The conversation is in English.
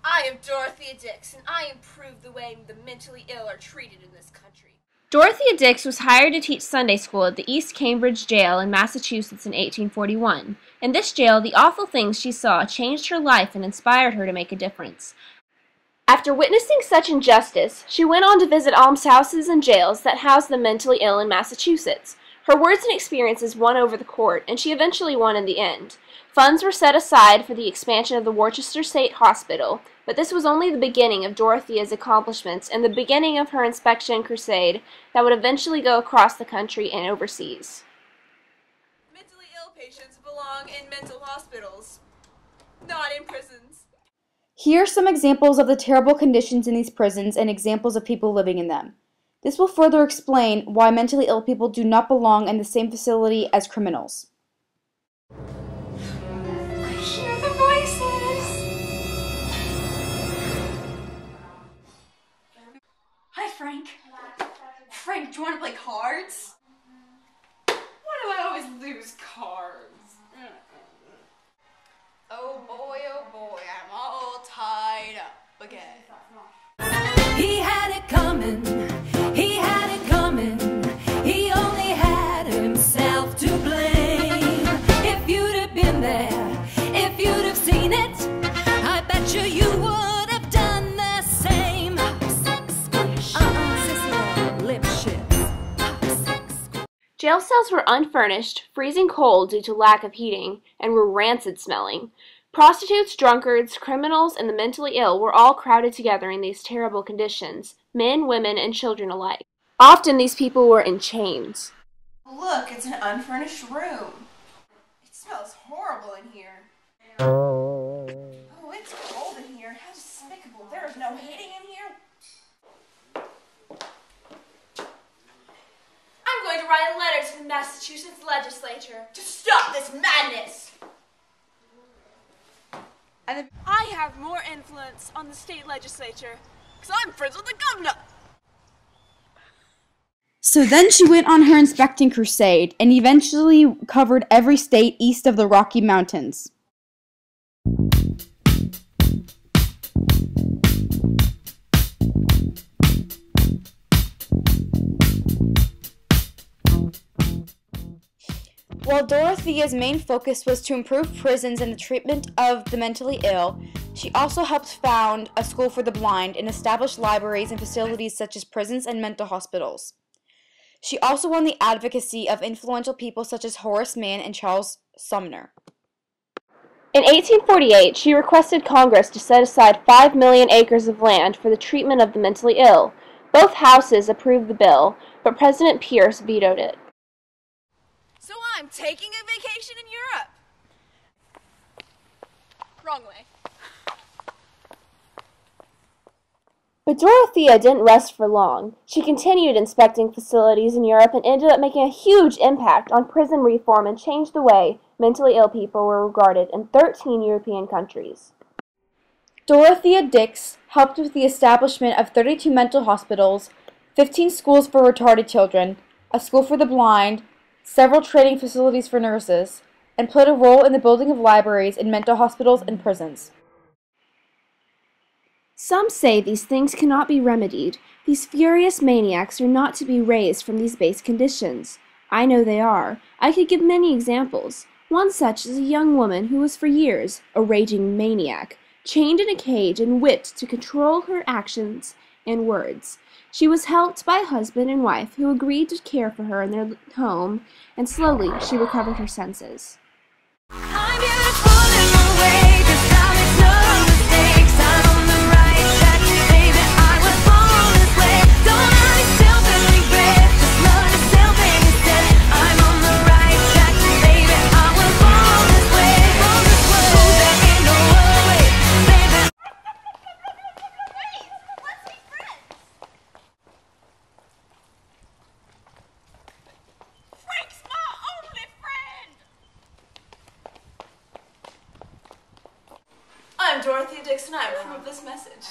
I am Dorothea Dix, and I improve the way the mentally ill are treated in this country. Dorothea Dix was hired to teach Sunday school at the East Cambridge Jail in Massachusetts in 1841. In this jail, the awful things she saw changed her life and inspired her to make a difference. After witnessing such injustice, she went on to visit almshouses and jails that housed the mentally ill in Massachusetts. Her words and experiences won over the court, and she eventually won in the end. Funds were set aside for the expansion of the Worcester State Hospital, but this was only the beginning of Dorothea's accomplishments and the beginning of her inspection crusade that would eventually go across the country and overseas. Mentally ill patients belong in mental hospitals, not in prisons. Here are some examples of the terrible conditions in these prisons and examples of people living in them. This will further explain why mentally ill people do not belong in the same facility as criminals. I hear the voices. Hi, Frank. Frank, do you want to play cards? Why do I always lose cards? Oh boy, I'm all tied up again. He had it coming, he had it coming, he only had himself to blame. If you'd have been there, if you'd have seen it, I bet you would have done the same. Lip ships. Jail cells were unfurnished, freezing cold due to lack of heating, and were rancid smelling. Prostitutes, drunkards, criminals, and the mentally ill were all crowded together in these terrible conditions, men, women, and children alike. Often these people were in chains. Look, it's an unfurnished room. It smells horrible in here. Oh, it's cold in here. How despicable. There is no heating in here. I'm going to write a letter to the Massachusetts legislature to stop this madness. I have more influence on the state legislature because I'm friends with the governor. So then she went on her inspecting crusade and eventually covered every state east of the Rocky Mountains. While Dorothea's main focus was to improve prisons and the treatment of the mentally ill, she also helped found a school for the blind and establish libraries and facilities such as prisons and mental hospitals. She also won the advocacy of influential people such as Horace Mann and Charles Sumner. In 1848, she requested Congress to set aside 5 million acres of land for the treatment of the mentally ill. Both houses approved the bill, but President Pierce vetoed it. So I'm taking a vacation in Europe. Wrong way. But Dorothea didn't rest for long. She continued inspecting facilities in Europe and ended up making a huge impact on prison reform and changed the way mentally ill people were regarded in 13 European countries. Dorothea Dix helped with the establishment of 32 mental hospitals, 15 schools for retarded children, a school for the blind, several training facilities for nurses, and played a role in the building of libraries in mental hospitals and prisons. Some say these things cannot be remedied. These furious maniacs are not to be raised from these base conditions. I know they are. I could give many examples. One such is a young woman who was for years a raging maniac, chained in a cage and whipped to control her actions and words. She was helped by a husband and wife who agreed to care for her in their home, and slowly she recovered her senses. I'm beautiful in my way, 'cause I make no mistakes. I'm on the right track, baby. I was born this way. Don't hurt yourself and regret. Just love yourself instead. I'm on the right track, baby. I was born this way. There ain't no other way, baby. Wait, let's be friends. Frank's my only friend. I'm Dorothea Dix, and I approve this message.